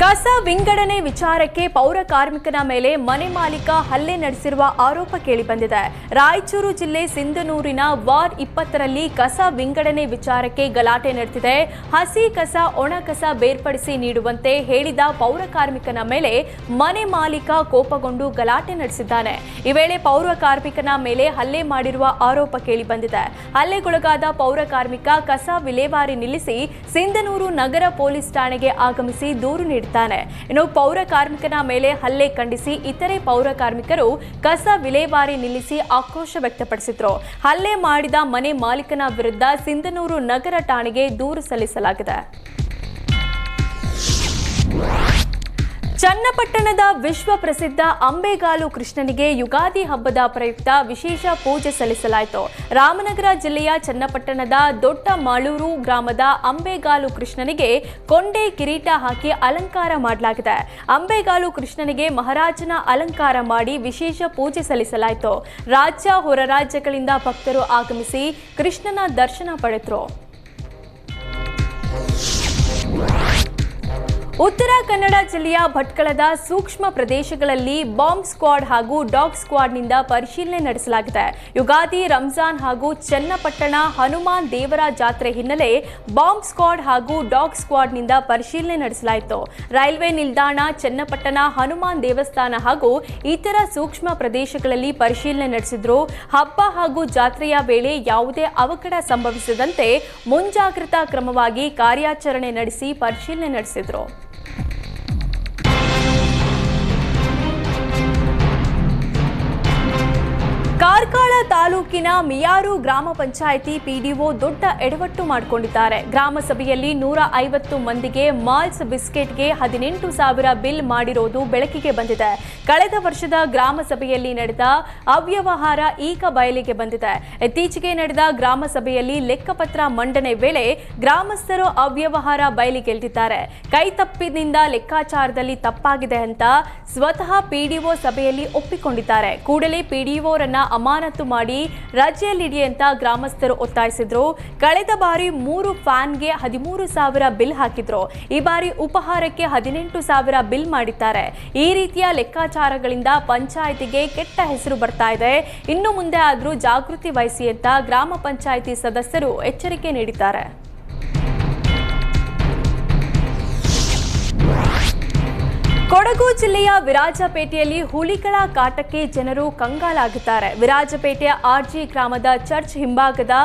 ಕಸ ವಿಂಗಡಣೆ ವಿಚಾರಕ್ಕೆ ಪೌರ ಕಾರ್ಮಿಕನ ಮೇಲೆ ಮನೆ ಮಾಲೀಕ ಹಲ್ಲೆ ನಡೆಸಿರುವ ಆರೋಪ ಕೇಳಿಬಂದಿದೆ. ರಾಯಚೂರು ಜಿಲ್ಲೆ ಸಿಂಧನೂರಿನ ವಾರ್ಡ್ 20ರಲ್ಲಿ ಕಸ ವಿಂಗಡಣೆ ವಿಚಾರಕ್ಕೆ ಗಲಾಟೆ ನಡೆದಿದೆ. ಹಸಿ ಕಸ ಒಣ ಕಸ ಬೇರ್ಪಡಿಸಿ ನೀಡುವಂತೆ ಹೇಳಿದ ಪೌರ ಕಾರ್ಮಿಕನ ಮೇಲೆ ಮನೆ ಮಾಲೀಕ ಕೋಪಗೊಂಡು ಗಲಾಟೆ ನಡೆಸಿದ್ದಾನೆ. ಈ ವೇಳೆ ಪೌರ ಕಾರ್ಮಿಕನ ಮೇಲೆ ಹಲ್ಲೆ ಮಾಡಿರುವ ಆರೋಪ ಕೇಳಿಬಂದಿದೆ. ಹಲ್ಲೆಗೊಳಗಾದ ಪೌರ ಕಾರ್ಮಿಕ ಕಸ ವಿಲೇವಾರಿ ನಿಲ್ಲಿಸಿ ಸಿಂಧನೂರು ನಗರ ಪೊಲೀಸ್ ಠಾಣೆಗೆ ಆಗಮಿಸಿ ದೂರು ನೀಡಿದ್ದಾರೆ. ಇನ್ನು ಪೌರ ಕಾರ್ಮಿಕನ ಮೇಲೆ ಹಲ್ಲೆ ಖಂಡಿಸಿ ಇತರೆ ಪೌರ ಕಾರ್ಮಿಕರು ಕಸ ವಿಲೇವಾರಿ ನಿಲ್ಲಿಸಿ ಆಕ್ರೋಶ ವ್ಯಕ್ತಪಡಿಸಿದ್ರು. ಹಲ್ಲೆ ಮಾಡಿದ ಮನೆ ಮಾಲೀಕನ ವಿರುದ್ಧ ಸಿಂಧನೂರು ನಗರ ಠಾಣೆಗೆ ದೂರು ಸಲ್ಲಿಸಲಾಗಿದೆ. ಚನ್ನಪಟ್ಟಣದ ವಿಶ್ವ ಪ್ರಸಿದ್ಧ ಅಂಬೆಗಾಲು ಕೃಷ್ಣನಿಗೆ ಯುಗಾದಿ ಹಬ್ಬದ ಪ್ರಯುಕ್ತ ವಿಶೇಷ ಪೂಜೆ ಸಲ್ಲಿಸಲಾಯಿತು. ರಾಮನಗರ ಜಿಲ್ಲೆಯ ಚನ್ನಪಟ್ಟಣದ ದೊಡ್ಡ ಮಾಳೂರು ಗ್ರಾಮದ ಅಂಬೆಗಾಲು ಕೃಷ್ಣನಿಗೆ ಕೊಂಡೆ ಕಿರೀಟ ಹಾಕಿ ಅಲಂಕಾರ ಮಾಡಲಾಗಿದೆ. ಅಂಬೆಗಾಲು ಕೃಷ್ಣನಿಗೆ ಮಹಾರಾಜನ ಅಲಂಕಾರ ಮಾಡಿ ವಿಶೇಷ ಪೂಜೆ ಸಲ್ಲಿಸಲಾಯಿತು. ರಾಜ್ಯ ಹೊರ ರಾಜ್ಯಗಳಿಂದ ಭಕ್ತರು ಆಗಮಿಸಿ ಕೃಷ್ಣನ ದರ್ಶನ ಪಡೆದರು. ಉತ್ತರ ಕನ್ನಡ ಜಿಲ್ಲೆಯ ಭಟ್ಕಳದ ಸೂಕ್ಷ್ಮ ಪ್ರದೇಶಗಳಲ್ಲಿ ಬಾಂಬ್ ಸ್ಕ್ವಾಡ್ ಹಾಗೂ ಡಾಗ್ ಸ್ಕ್ವಾಡ್ನಿಂದ ಪರಿಶೀಲನೆ ನಡೆಸಲಾಗಿದೆ. ಯುಗಾದಿ, ರಂಜಾನ್ ಹಾಗೂ ಚನ್ನಪಟ್ಟಣ ಹನುಮಾನ್ ದೇವರ ಜಾತ್ರೆ ಹಿನ್ನೆಲೆ ಬಾಂಬ್ ಸ್ಕ್ವಾಡ್ ಹಾಗೂ ಡಾಗ್ ಸ್ಕ್ವಾಡ್ನಿಂದ ಪರಿಶೀಲನೆ ನಡೆಸಲಾಯಿತು. ರೈಲ್ವೆ ನಿಲ್ದಾಣ, ಚನ್ನಪಟ್ಟಣ ಹನುಮಾನ್ ದೇವಸ್ಥಾನ ಹಾಗೂ ಇತರ ಸೂಕ್ಷ್ಮ ಪ್ರದೇಶಗಳಲ್ಲಿ ಪರಿಶೀಲನೆ ನಡೆಸಿದ್ರು. ಹಬ್ಬ ಹಾಗೂ ಜಾತ್ರೆಯ ವೇಳೆ ಯಾವುದೇ ಅವಘಡ ಸಂಭವಿಸದಂತೆ ಮುಂಜಾಗ್ರತಾ ಕ್ರಮವಾಗಿ ಕಾರ್ಯಾಚರಣೆ ನಡೆಸಿ ಪರಿಶೀಲನೆ ನಡೆಸಿದ್ರು. ಕಾರ್ಕಳ ತಾಲೂಕಿನ ಮಿಯಾರು ಗ್ರಾಮ ಪಂಚಾಯಿತಿ ಪಿಡಿಒ ದೊಡ್ಡ ಎಡವಟ್ಟು ಮಾಡಿಕೊಂಡಿದ್ದಾರೆ. ಗ್ರಾಮ ಸಭೆಯಲ್ಲಿ 150 ಮಂದಿಗೆ ಮಾಲ್ಸ್ ಬಿಸ್ಕೆಟ್ಗೆ 18,000 ಬಿಲ್ ಮಾಡಿರೋದು ಬೆಳಕಿಗೆ ಬಂದಿದೆ. ಕಳೆದ ವರ್ಷದ ಗ್ರಾಮ ಸಭೆಯಲ್ಲಿ ನಡೆದ ಅವ್ಯವಹಾರ ಈಗ ಬಯಲಿಗೆ ಬಂದಿದೆ. ಇತ್ತೀಚೆಗೆ ನಡೆದ ಗ್ರಾಮ ಸಭೆಯಲ್ಲಿ ಲೆಕ್ಕಪತ್ರ ಮಂಡನೆ ವೇಳೆ ಗ್ರಾಮಸ್ಥರು ಅವ್ಯವಹಾರ ಬಯಲಿಗೆಳೆದಿದ್ದಾರೆ. ಕೈತಪ್ಪಿನಿಂದ ಲೆಕ್ಕಾಚಾರದಲ್ಲಿ ತಪ್ಪಾಗಿದೆ ಅಂತ ಸ್ವತಃ ಪಿಡಿಒ ಸಭೆಯಲ್ಲಿ ಒಪ್ಪಿಕೊಂಡಿದ್ದಾರೆ. ಕೂಡಲೇ ಪಿಡಿಒರನ್ನ ಅಮಾನತು ಮಾಡಿ ರಜೆಯಲ್ಲಿಡಿ ಅಂತ ಗ್ರಾಮಸ್ಥರು ಒತ್ತಾಯಿಸಿದ್ರು. ಕಳೆದ ಬಾರಿ 3 ಫ್ಯಾನ್ಗೆ 13,000 ಬಿಲ್ ಹಾಕಿದ್ರು. ಈ ಬಾರಿ ಉಪಹಾರಕ್ಕೆ 18,000 ಬಿಲ್ ಮಾಡಿದ್ದಾರೆ. ಈ ರೀತಿಯ ಲೆಕ್ಕಾಚಾರಗಳಿಂದ ಪಂಚಾಯಿತಿಗೆ ಕೆಟ್ಟ ಹೆಸರು ಬರ್ತಾ ಇದೆ. ಇನ್ನು ಮುಂದೆ ಆದ್ರೂ ಜಾಗೃತಿ ವಹಿಸಿ ಅಂತ ಗ್ರಾಮ ಪಂಚಾಯಿತಿ ಸದಸ್ಯರು ಎಚ್ಚರಿಕೆ ನೀಡಿದ್ದಾರೆ. ಕೊಡಗು ಜಿಲ್ಲೆಯ ವಿರಾಜಪೇಟೆಯಲ್ಲಿ ಹುಲಿಗಳ ಕಾಟಕ್ಕೆ ಜನರು ಕಂಗಾಲಾಗಿದ್ದಾರೆ. ವಿರಾಜಪೇಟೆಯ ಆರ್ಜಿ ಗ್ರಾಮದ ಚರ್ಚ್ ಹಿಂಭಾಗದ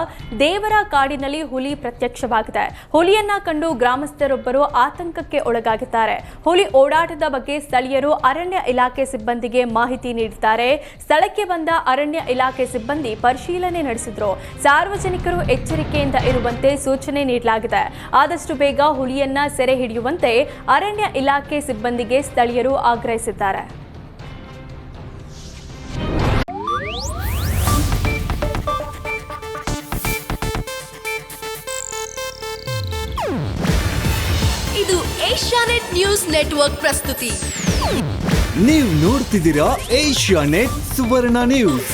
ದೇವರ ಕಾಡಿನಲ್ಲಿ ಹುಲಿ ಪ್ರತ್ಯಕ್ಷವಾಗಿದೆ. ಹುಲಿಯನ್ನ ಕಂಡು ಗ್ರಾಮಸ್ಥರೊಬ್ಬರು ಆತಂಕಕ್ಕೆ ಒಳಗಾಗಿದ್ದಾರೆ. ಹುಲಿ ಓಡಾಟದ ಬಗ್ಗೆ ಸ್ಥಳೀಯರು ಅರಣ್ಯ ಇಲಾಖೆ ಸಿಬ್ಬಂದಿಗೆ ಮಾಹಿತಿ ನೀಡಿದ್ದಾರೆ. ಸ್ಥಳಕ್ಕೆ ಬಂದ ಅರಣ್ಯ ಇಲಾಖೆ ಸಿಬ್ಬಂದಿ ಪರಿಶೀಲನೆ ನಡೆಸಿದ್ರು. ಸಾರ್ವಜನಿಕರು ಎಚ್ಚರಿಕೆಯಿಂದ ಇರುವಂತೆ ಸೂಚನೆ ನೀಡಲಾಗಿದೆ. ಆದಷ್ಟು ಬೇಗ ಹುಲಿಯನ್ನ ಸೆರೆ ಹಿಡಿಯುವಂತೆ ಅರಣ್ಯ ಇಲಾಖೆ ಸಿಬ್ಬಂದಿಗೆ ಸ್ಥಳೀಯರು ಆಗ್ರಹಿಸಿದ್ದಾರೆ. ಇದು ಏಷ್ಯಾನೆಟ್ ನ್ಯೂಸ್ ನೆಟ್ವರ್ಕ್ ಪ್ರಸ್ತುತಿ. ನೀವು ನೋಡ್ತಿದ್ದೀರಾ ಏಷ್ಯಾನೆಟ್ ಸುವರ್ಣ ನ್ಯೂಸ್.